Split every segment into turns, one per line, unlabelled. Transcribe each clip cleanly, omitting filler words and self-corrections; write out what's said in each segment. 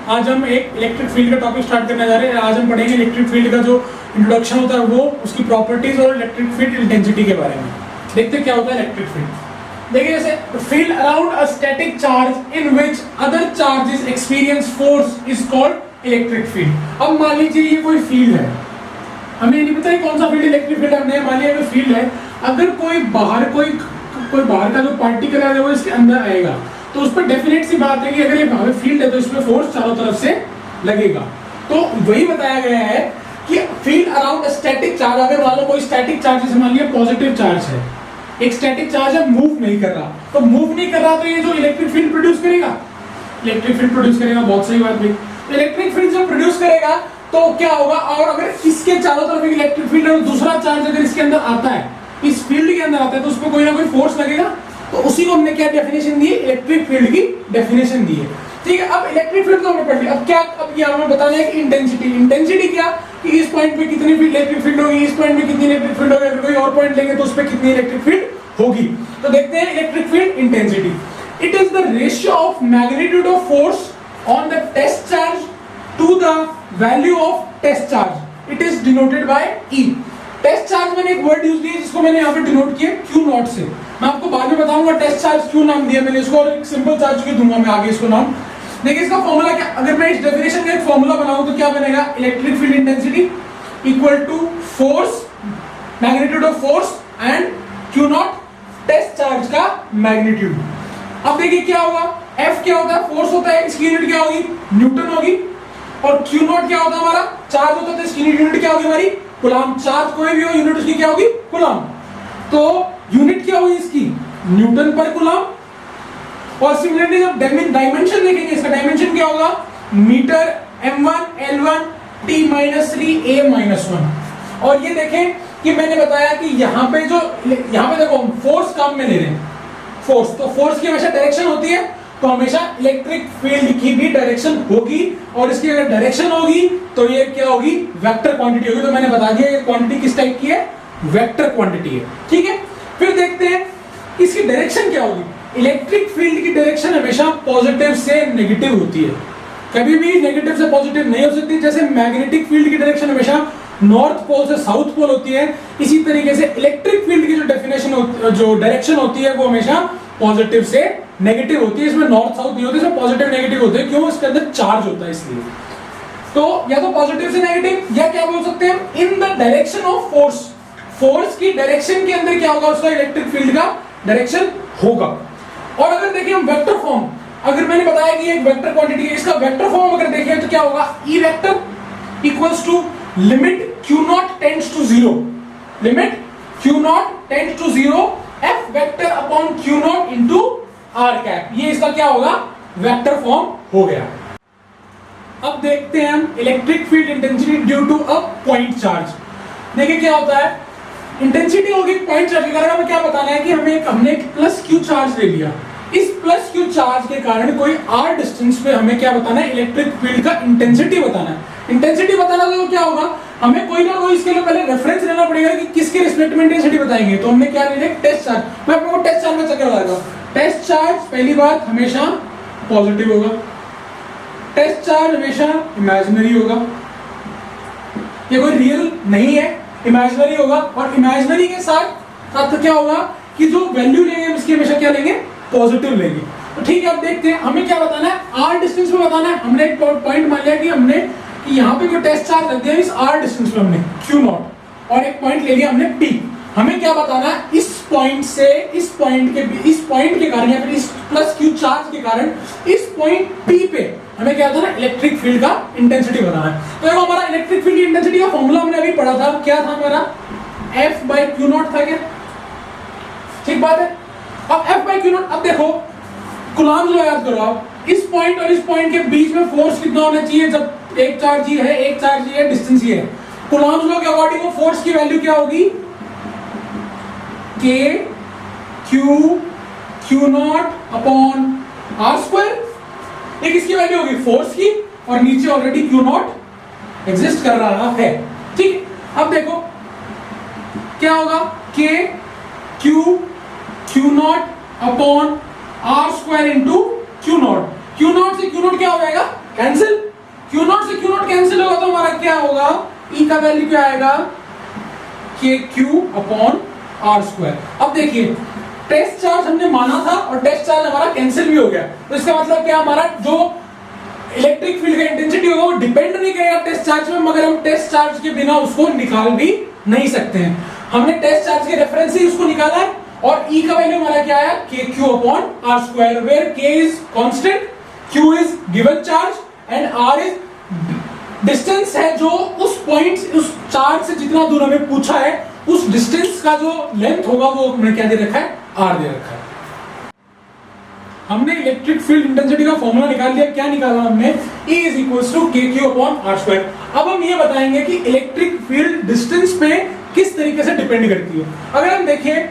आज हम एक इलेक्ट्रिक फील्ड का टॉपिक स्टार्ट करने जा रहे हैं। आज हम पढ़ेंगे इलेक्ट्रिक फील्ड का जो इंट्रोडक्शन होता है वो, उसकी प्रॉपर्टीज और इलेक्ट्रिक फील्ड इंटेंसिटी के बारे में। देखते क्या होता है इलेक्ट्रिक फील्ड। देखिए जैसे field around a static charge in which other charges experience force is called electric field. अब मान लीजिए ये कोई फील्ड है, हमें नहीं पता है कौन सा फील्ड इलेक्ट्रिक फील्ड, हमने मान लिया कोई फील्ड है। अगर कोई बाहर का जो पार्टिकल है वो इसके अंदर आएगा तो उस पर डेफिनेट सी बात है कि अगर ये फील्ड है तो इसमें फोर्स चारों तरफ से लगेगा। तो वही बताया गया है कि फील्ड अराउंड स्टैटिक चार्ज, अगर मान लो कोई स्टैटिक चार्ज जैसे मान लिया पॉजिटिव चार्ज है, एक स्टैटिक चार्ज है, मूव नहीं कर रहा, तो मूव नहीं कर रहा तो ये जो इलेक्ट्रिक फील्ड प्रोड्यूस करेगा, इलेक्ट्रिक फील्ड प्रोड्यूस करेगा। बहुत सही बात भाई। तो इलेक्ट्रिक फील्ड जो प्रोड्यूस करेगा तो क्या होगा, और अगर इसके चारों तरफ एक इलेक्ट्रिक फील्ड है और दूसरा चार्ज अगर इसके अंदर आता है, इस फील्ड के अंदर आता है, तो उसमें कोई ना कोई फोर्स लगेगा। तो उसी को हमने क्या डेफिनेशन दी है, इलेक्ट्रिक फील्ड की डेफिनेशन दी है। ठीक है, अब इलेक्ट्रिक फील्ड तो हमने पढ़ लिया। अब क्या, अब ये हमें बताना है कि इंटेंसिटी क्या, कि इस पॉइंट पे कितनी इलेक्ट्रिक फील्ड होगी, इस पॉइंट पे कितनी इलेक्ट्रिक फील्ड होगी, अगर कोई और पॉइंट लेंगे तो उस पे कितनी इलेक्ट्रिक फील्ड होगी। तो देखते हैं electric field intensity. It is the ratio of magnitude of force on the test charge to the value of test charge. It is denoted by E. Test charge मैंने एक वर्ड यूज किया जिसको मैंने यहाँ पे डिनोट किया Q not से। मैं आपको बाद में बताऊंगा टेस्ट चार्ज क्यों नाम दिया मैंने इसको, और एक सिंपल चार्ज क्यों दूंगा मैं आगे इसको नाम। देखिए इसका फॉर्मूला क्या, अगर मैं इस डेफिनेशन का एक फॉर्मूला बनाऊं तो क्या बनेगा, electric field intensity equal to force, magnitude of force and q naught test charge का मैग्नीट्यूड। अब देखिए क्या होगा, एफ क्या होता है, फोर्स होता है, इसकी यूनिट क्या होगी, न्यूटन होगी, और क्यू नॉट क्या होता है हमारा, चार्ज होता है, इसकी यूनिट क्या होगी हमारी, कूलम्ब। चार्ज कोई भी हो यूनिट उसकी क्या होगी, कूलम्ब। तो यूनिट क्या होगी इसकी, न्यूटन पर कूलम्ब। और सिमिलरली जब डायमेंशन देखेंगे, इसका डायमेंशन क्या होगा, metre m1 l1 t-3 a-1। और ये देखें कि मैंने बताया कि यहाँ पे देखो फोर्स काम में ले रहे हैं, फोर्स, तो फोर्स की हमेशा डायरेक्शन होती है, तो हमेशा इलेक्ट्रिक फील्ड की भी डायरेक्शन होगी, और इसकी अगर डायरेक्शन होगी तो ये क्या होगी, वेक्टर क्वांटिटी होगी। तो मैंने बता दिया ये क्वांटिटी किस टाइप की है, वेक्टर क्वांटिटी है। ठीक है, फिर देखते हैं इसकी डायरेक्शन क्या होगी। इलेक्ट्रिक फील्ड की डायरेक्शन हमेशा पॉजिटिव से नेगेटिव होती है, कभी भी नेगेटिव से पॉजिटिव नहीं हो सकती। जैसे मैग्नेटिक फील्ड की डायरेक्शन हमेशा नॉर्थ पोल से साउथ पोल होती है, इसी तरीके से इलेक्ट्रिक फील्ड की जो डेफिनेशन जो डायरेक्शन होती है वो हमेशा पॉजिटिव से नेगेटिव होती है। इसमें नॉर्थ साउथ नहीं होती, इसमें पॉजिटिव नेगेटिव होते हैं। क्यों, इसके अंदर चार्ज होता है इसलिए। तो या तो पॉजिटिव से नेगेटिव, या क्या बोल सकते हैं, in the direction of force, force की डायरेक्शन के अंदर क्या होगा, उसका इलेक्ट्रिक फील्ड का डायरेक्शन होगा। और अगर देखिए हम वेक्टर फॉर्म, अगर मैंने बताया कि एक वेक्टर क्वांटिटी है, इसका वेक्टर फॉर्म अगर देखें तो क्या होगा, E vector equals to limit q naught tends to 0, limit q naught tends to 0 f vector upon q naught into r cap. ये इसका क्या होगा, वेक्टर फॉर्म हो गया। अब देखते हैं हम electric field intensity due to a point charge. देखिए क्या होता है, इंटेंसिटी होगी पॉइंट चार्ज के कारण। हमें क्या बताना है कि हमने एक प्लस क्यू चार्ज ले लिया, इस प्लस क्यू चार्ज के कारण कोई r डिस्टेंस पे हमें क्या बताना है, इलेक्ट्रिक फील्ड का इंटेंसिटी बताना है। इंटेंसिटी बताना तो क्या होगा, हमें कोई ना कोई इसके लिए पहले रेफरेंस लेना पड़ेगा कि किसके रिस्पेक्ट में इंटेंसिटी बताएंगे। तो हमने क्या ले लिया, टेस्ट चार्ज। मैं आपको टेस्ट चार्ज में चक्कर लगाऊंगा। टेस्ट चार्ज पहली बात हमेशा पॉजिटिव होगा, टेस्ट चार्ज हमेशा इमेजिनरी होगा, ये कोई रियल नहीं है, इमेजिनरी होगा। और इमेजिनरी के साथ क्या होगा कि जो वैल्यू लेंगे हम इसकी हमेशा क्या लेंगे, पॉजिटिव लेंगे। तो ठीक है, अब देखते हैं हमें क्या बताना है, r डिस्टेंस में बताना है। हमने एक पॉइंट मान लिया कि हमने कि यहाँ पे कोई टेस्ट चार्ज रख दिया इस r डिस्टेंस पे हमने q नॉट, और एक पॉइंट ले लिया हमने p। हमें क्या बताना है, इस पॉइंट से इस पॉइंट के कारण या फिर इस प्लस q चार्ज के कारण इस पॉइंट p पे हमें क्या बताना है, इलेक्ट्रिक फील्ड का इंटेंसिटी बताना है। तो देखो हमारा इलेक्ट्रिक फील्ड इंटेंसिटी का फॉर्मूला हमने अभी पढ़ा था, क्या था हमारा, f बाय q नॉट था क्या, ठीक बात है। अब f बाय q नॉट, अब देखो कूलम्ब लॉ याद करो आप, इस पॉइंट और इस पॉइंट के बीच में फोर्स कितना होना चाहिए, जब एक चार्ज ही है, एक चार्ज ही है, डिस्टेंस ही है। कूलम्ब लॉ के अकॉर्डिंग वो फोर्स की वैल्यू क्या होगी, k q not upon r square. ये किसकी वैल्यू होगी, फोर्स की, और नीचे ऑलरेडी q नॉट एग्जिस्ट कर रहा है। ठीक है, अब देखो क्या होगा, k q not upon r square into q not. q not से q नॉट क्या हो जाएगा, कैंसिल, क्यू नॉट से क्यू नॉट कैंसिल होगा तो हमारा क्या होगा, ई का वैल्यू क्या आएगा, के क्यू अपॉन आर स्क्वायर। अब देखिए टेस्ट चार्ज हमने माना था और टेस्ट चार्ज हमारा कैंसिल भी हो गया, तो इसका मतलब क्या, हमारा जो इलेक्ट्रिक फील्ड का इंटेंसिटी होगा वो डिपेंड नहीं करेगा टेस्ट चार्ज में, मगर हम टेस्ट चार्ज के बिना उसको निकाल भी नहीं सकते हैं। हमने टेस्ट चार्ज के रेफरेंस से उसको निकाला है और ई का वैल्यू हमारा क्या आया, k q upon r square, where k is constant, q is given charge and r is distance है जो उस पॉइंट, उस चार्ज से जितना दूर हमें पूछा है उस डिस्टेंस का जो लेंथ होगा वो हमने क्या दे रखा है, आर दे रखा है। हमने इलेक्ट्रिक फील्ड इंटेंसिटी का फॉर्मूला निकाल लिया, क्या निकाला हमने, E is equals to KQ upon R square। अब हम ये बताएंगे कि इलेक्ट्रिक फील्ड डिस्टेंस पे किस तरीके से डिपेंड करती है। अगर हम देखें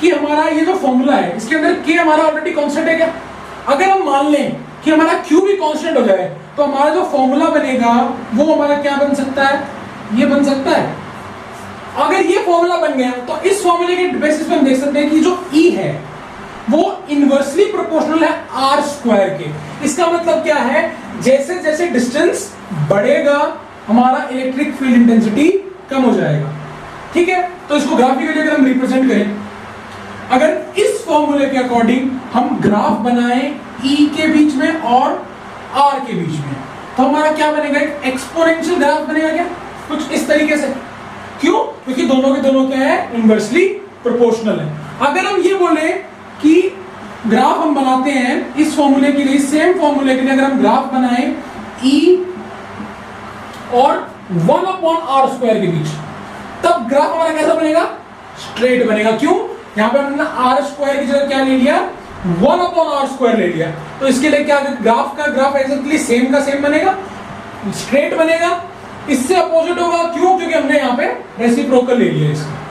कि हमारा ये जो फॉर्मूला है इसके अंदर K हमारा ऑलरेडी कांस्टेंट है क्या, अगर हम मान लें कि हमारा Q भी कांस्टेंट हो जाए तो हमारा जो फॉर्मूला बनेगा वो हमारा क्या बन सकता है, ये बन सकता है। अगर ये फॉर्मूला बन गया तो इस फॉर्मूले के बेसिस पे हम देख सकते हैं कि जो E है वो इनवर्सली प्रोपोर्शनल है आर स्क्वायर के। इसका मतलब क्या है, जैसे जैसे डिस्टेंस बढ़ेगा हमारा इलेक्ट्रिक फील्ड इंटेंसिटी कम हो जाएगा। ठीक है, तो इसको ग्राफिकली अगर हम रिप्रेजेंट करें, अगर इस फॉर्मूले के अकॉर्डिंग हम ग्राफ बनाएं E के बीच में और R के बीच में, तो हमारा क्या बनेगा, एक एक्सपोनेंशियल ग्राफ बनेगा क्या, कुछ इस तरीके से। क्यों, क्योंकि दोनों के दोनों क्या है, इनवर्सली प्रोपोर्शनल है। अगर हम ये बोले कि ग्राफ हम बनाते हैं इस फॉर्मूले के लिए, सेम फॉर्मूले के लिए अगर हम ग्राफ बनाएं E और 1 अपॉन आर स्क्वायर के बीच, तब ग्राफ हमारा कैसा बनेगा, स्ट्रेट बनेगा। क्यों, यहां पे हमने आर स्क्वायर की जगह क्या ले लिया, 1 अपॉन आर स्क्वायर ले लिया, तो इसके लिए क्या, ग्राफ का ग्राफ एग्जैक्टली सेम का सेम बनेगा, स्ट्रेट बनेगा। इससे अपोजिट होगा, क्यों, क्योंकि हमने यहाँ पे रेसिप्रोकल ले लिया इसका।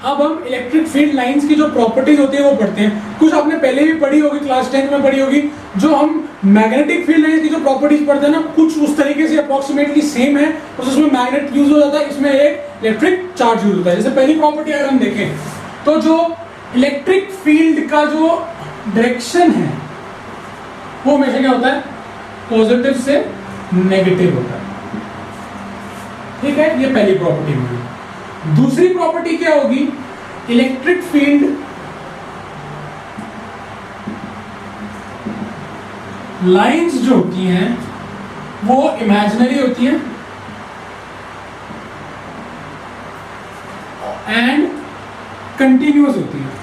अब हम इलेक्ट्रिक फील्ड लाइंस की जो प्रॉपर्टीज होती है वो पढ़ते हैं। कुछ आपने पहले भी पढ़ी होगी, क्लास 10 में पढ़ी होगी। जो हम मैग्नेटिक फील्ड लाइंस की जो प्रॉपर्टीज पढ़ते हैं ना, कुछ उस तरीके से अप्रोक्सीमेटली सेम है, उसमें मैग्नेट यूज हो जाता है, इसमें एक इलेक्ट्रिक चार्ज यूज होता है। जैसे पहली प्रॉपर्टी अगर हम देखें तो जो इलेक्ट्रिक फील्ड का जो डायरेक्शन है वो हमेशा क्या होता है, पॉजिटिव से नेगेटिव होता है। ठीक है, ये पहली प्रॉपर्टी होगी। दूसरी प्रॉपर्टी क्या होगी, इलेक्ट्रिक फील्ड लाइंस जो होती हैं वो इमेजिनरी होती हैं एंड कंटिन्यूअस होती है।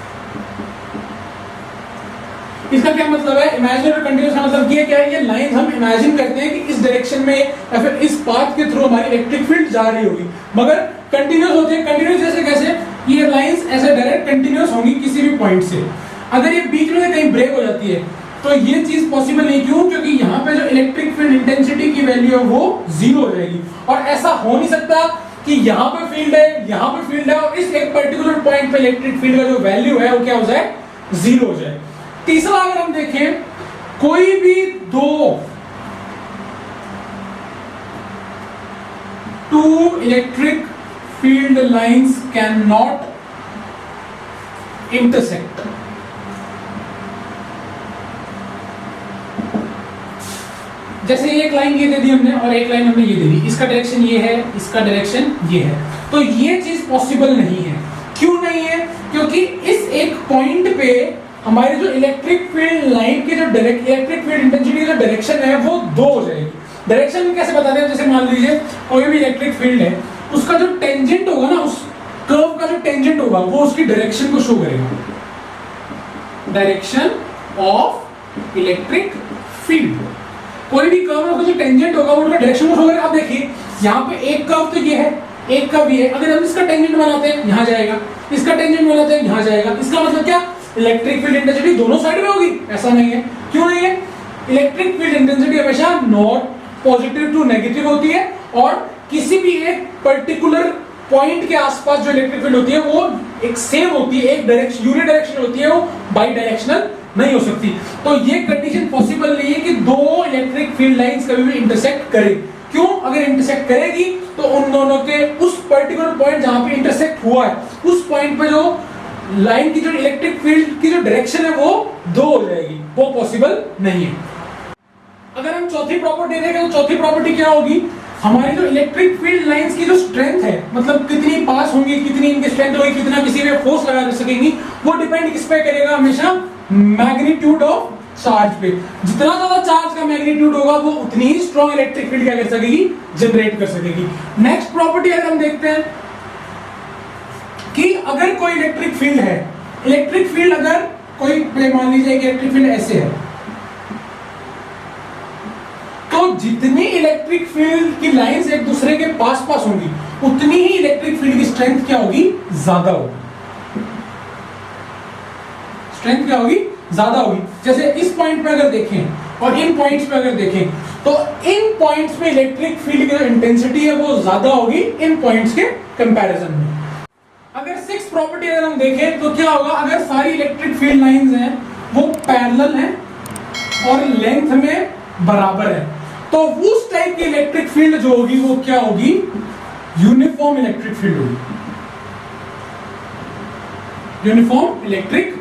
इसका क्या मतलब है, इमेजिनरी और कंटिन्यूअस का मतलब ये क्या है, ये लाइंस हम इमेजिन करते हैं कि इस डायरेक्शन में या फिर इस पाथ के थ्रू हमारी इलेक्ट्रिक फील्ड जा रही होगी, मगर कंटिन्यूअस होती है। कंटिन्यूअस जैसे कैसे, ये लाइंस ऐसे डायरेक्ट कंटिन्यूअस होंगी किसी भी पॉइंट से। अगर ये बीच में कहीं ब्रेक हो जाती है तो ये चीज पॉसिबल नहीं। क्यों, क्योंकि यहाँ पे जो इलेक्ट्रिक फील्ड इंटेंसिटी की वैल्यू है वो 0 हो जाएगी, और ऐसा हो नहीं सकता कि यहाँ पे फील्ड है, यहाँ पे फील्ड है और इस एक पर्टिकुलर पॉइंट पे इलेक्ट्रिक फील्ड का जो वैल्यू है वो क्या हो जाए, 0 हो जाए। तीसरा अगर हम देखें, कोई भी two electric field lines cannot intersect। जैसे एक लाइन ये दे दी हमने और एक लाइन हमने ये दे दी, इसका डायरेक्शन ये है, इसका डायरेक्शन ये है, तो ये चीज पॉसिबल नहीं है। क्यों नहीं है, क्योंकि इस एक पॉइंट पे हमारी जो इलेक्ट्रिक फील्ड लाइन की जो इलेक्ट्रिक फील्ड इंटेंसिटी की जो डायरेक्शन है वो 2 हो जाएगी। डायरेक्शन कैसे बताते हैं, जैसे मान लीजिए कोई भी इलेक्ट्रिक फील्ड है, उसका जो टेंजेंट होगा ना, उस कर्व का जो टेंजेंट होगा वो उसकी डायरेक्शन को शो करेगा। डायरेक्शन ऑफ इलेक्ट्रिक फील्ड, कोई भी कर्व में जो टेंजेंट होगा वो उसका डायरेक्शन को शो करेगा। अब देखिए यहाँ पे एक कर्व तो ये है, एक कर्व ये है, अगर हम इसका टेंजेंट बनाते हैं यहाँ जाएगा, इसका टेंजेंट बनाते हैं यहाँ जाएगा, इसका मतलब क्या, इलेक्ट्रिक फील्ड इंटेंसिटी दोनों साइड में होगी। ऐसा नहीं है, क्यों नहीं है, इलेक्ट्रिक फील्ड इंटेंसिटी हमेशा नॉट पॉजिटिव टू नेगेटिव होती है, और किसी भी एक पर्टिकुलर पॉइंट के आसपास जो इलेक्ट्रिक फील्ड होती है वो एक सेम होती है, एक डायरेक्शन यूनि डायरेक्शनल होती है, वो बाई डायरेक्शनल नहीं हो सकती। तो ये कंडीशन पॉसिबल नहीं है कि दो इलेक्ट्रिक फील्ड लाइंस कभी भी इंटरसेक्ट करें। क्यों, अगर इंटरसेक्ट करेगी तो उन दोनों के उस पर्टिकुलर पॉइंट जहां पे इंटरसेक्ट हुआ है उस पॉइंट पे जो लाइन की जो इलेक्ट्रिक फील्ड की जो डायरेक्शन है वो 2 हो जाएगी, वो पॉसिबल नहीं है। अगर हम चौथी प्रॉपर्टी देखें तो चौथी प्रॉपर्टी क्या होगी, हमारी जो इलेक्ट्रिक फील्ड लाइंस की जो स्ट्रेंथ है, मतलब कितनी पास होंगी, कितनी इनकी स्ट्रेंथ होगी, कितना किसी पे फोर्स लगा सकेंगी, वो डिपेंड किस पे करेगा, हमेशा मैग्नीट्यूड ऑफ चार्ज पे। जितना ज्यादा चार्ज का मैग्नीट्यूड होगा वो उतनी ही स्ट्रॉन्ग इलेक्ट्रिक फील्ड क्या कर सकेगी, जनरेट कर सकेगी। नेक्स्ट प्रॉपर्टी अगर हम देखते हैं कि अगर कोई इलेक्ट्रिक फील्ड है, इलेक्ट्रिक फील्ड अगर कोई मान लीजिए कि इलेक्ट्रिक फील्ड ऐसे है, तो जितनी इलेक्ट्रिक फील्ड की लाइंस एक दूसरे के पास पास होंगी उतनी ही इलेक्ट्रिक फील्ड की स्ट्रेंथ क्या होगी, ज्यादा होगी। स्ट्रेंथ क्या होगी, ज्यादा होगी। जैसे इस पॉइंट पे अगर देखें और इन पॉइंट्स पे अगर देखें तो इन पॉइंट्स पे इलेक्ट्रिक फील्ड की जो इंटेंसिटी है वो ज्यादा होगी इन पॉइंट्स के कंपैरिजन में। अगर सिक्स प्रॉपर्टी अगर हम देखें तो क्या होगा, अगर सारी इलेक्ट्रिक फील्ड लाइंस हैं वो पैरेलल हैं और लेंथ में बराबर है, तो उस टाइप की इलेक्ट्रिक फील्ड जो होगी वो क्या होगी, यूनिफॉर्म इलेक्ट्रिक फील्ड होगी। यूनिफॉर्म इलेक्ट्रिक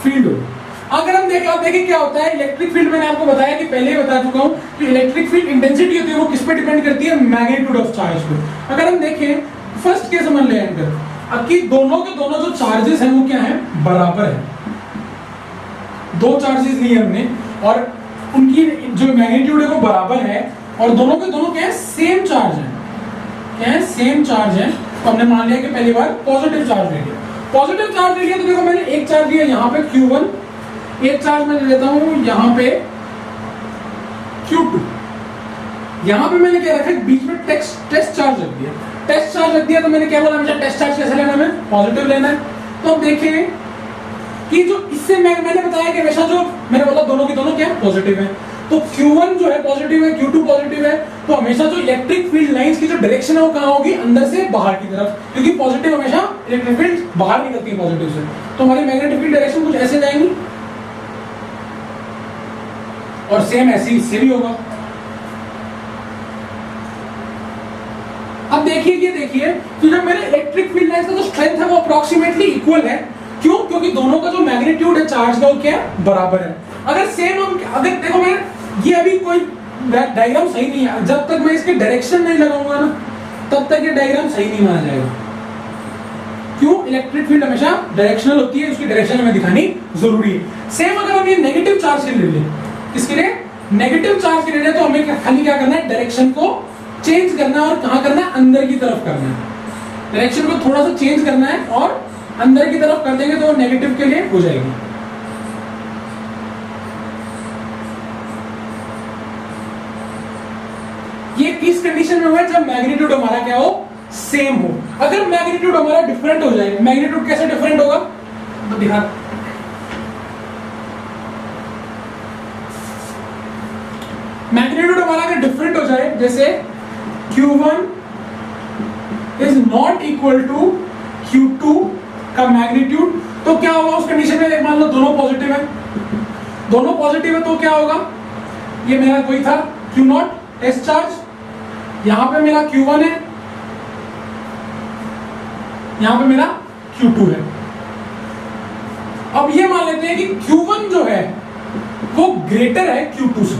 फील्ड होगी। अगर हम देखें, आप देखिए क्या होता है इलेक्ट्रिक फील्ड, मैंने आपको बताया कि पहले ही बता चुका हूं कि इलेक्ट्रिक फील्ड इंटेंसिटी होती है वो किस पे डिपेंड करती है, मैग्नीट्यूड ऑफ चार्ज पे। अगर हम देखें फर्स्ट केस समझ ले अंदर, अब कि दोनों के दोनों जो चार्जेस हैं वो क्या है, बराबर है। दो चार्जेस लिए हमने और उनकी जो मैग्नीट्यूड है वो बराबर है और दोनों के दोनों क्या है, सेम चार्ज है। क्या है, सेम चार्ज है। तो हमने मान लिया कि पहली बार पॉजिटिव चार्ज ले लिया। पॉजिटिव चार्ज ले लिया तो देखो मैंने एक चार्ज लिया यहाँ पे Q1, एक चार्ज मैं ले लेता हूं यहाँ पे Q2। यहाँ पे मैंने क्या रखा, बीच में टेस्ट चार्ज रख दिया। टेस्ट चार्ज रख दिया तो मैंने क्या बोला, हमेशा टेस्ट चार्ज कैसे लेना है, पॉजिटिव लेना है। तो हम देखें कि जो इससे मैंने बताया कि हमेशा जो मैंने बोला दोनों के दोनों क्या पॉजिटिव है, तो Q1 जो है पॉजिटिव है, Q2 पॉजिटिव है, तो हमेशा जो इलेक्ट्रिक फील्ड लाइंस की जो डायरेक्शन है वो कहां होगी, अंदर से बाहर की तरफ, क्योंकि पॉजिटिव हमेशा इलेक्ट्रिक फील्ड बाहर निकलती है पॉजिटिव से। तो हमारी मैग्नेटिक फील्ड डायरेक्शन कुछ ऐसे जाएंगी और सेम ऐसे इससे भी होगा। अब देखिए कि जब मेरे इलेक्ट्रिक फील्ड लाइंस का जो स्ट्रेंथ है वो अप्रॉक्सीमेटली इक्वल है। क्यों, क्योंकि दोनों का जो मैग्नीट्यूड है चार्ज का वो क्या है, बराबर है। अगर सेम हम अगर देखो मैं ये अभी कोई डायग्राम सही नहीं है, जब तक मैं इसके डायरेक्शन नहीं लगाऊंगा ना तब तक ये डायग्राम सही नहीं माना जाएगा। क्यों, इलेक्ट्रिक फील्ड हमेशा डायरेक्शनल होती है, उसकी डायरेक्शन हमें दिखानी जरूरी है। सेम अगर हम ये नेगेटिव चार्ज के लिए, किसके लिए, नेगेटिव चार्ज के लिए, तो हमें खाली क्या करना है, डायरेक्शन को चेंज करना है। और कहां करना है, अंदर की तरफ करना है। डायरेक्शन को थोड़ा सा चेंज करना है और अंदर की तरफ कर देंगे तो नेगेटिव के लिए हो जाएगी। ये किस कंडीशन में हुआ, जब मैग्नीट्यूड हमारा क्या हो, सेम हो। अगर मैग्नीट्यूड हमारा डिफरेंट हो जाए, मैग्नीट्यूड कैसे डिफरेंट होगा, तो दिखा, मैग्नीट्यूड हमारा अगर डिफरेंट हो जाए, जैसे Q1 is not equal to Q2 का मैग्नीट्यूड, तो क्या होगा उस कंडीशन में, मान लो दोनों पॉजिटिव है, दोनों पॉजिटिव है, तो क्या होगा, ये मेरा कोई था Q0 टेस्ट चार्ज, यहां पे मेरा Q1 है, यहां पे मेरा Q2 है। अब ये मान लेते हैं कि Q1 जो है वो ग्रेटर है Q2 से,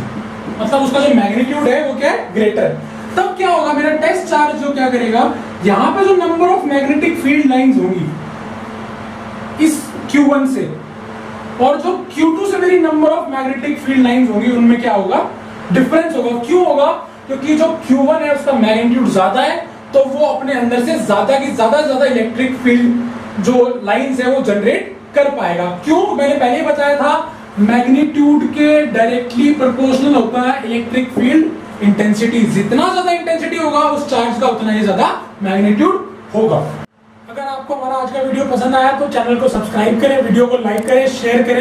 मतलब उसका जो मैग्नीट्यूड है वो क्या है, ग्रेटर। तब क्या होगा, मेरा टेस्ट चार्ज जो क्या करेगा, यहां पे जो number of magnetic field lines होंगी इस Q1 से और जो Q2 से मेरी number of magnetic field lines होंगी, उनमें क्या होगा, डिफरेंस होगा। क्यों होगा, क्योंकि जो Q1 है उसका मैग्नीट्यूड ज्यादा है, तो वो अपने अंदर से ज्यादा की ज्यादा इलेक्ट्रिक फील्ड जो लाइंस है वो जनरेट कर पाएगा। क्यों, मैंने पहले ही बताया था, मैग्नीट्यूड के डायरेक्टली प्रोपोर्शनल होता है इलेक्ट्रिक फील्ड इंटेंसिटी। जितना ज्यादा इंटेंसिटी होगा उस चार्ज का उतना ही ज्यादा मैग्नीट्यूड होगा। अगर आपको हमारा आज का वीडियो पसंद आया तो चैनल को सब्सक्राइब करें, वीडियो को लाइक करें, शेयर करें।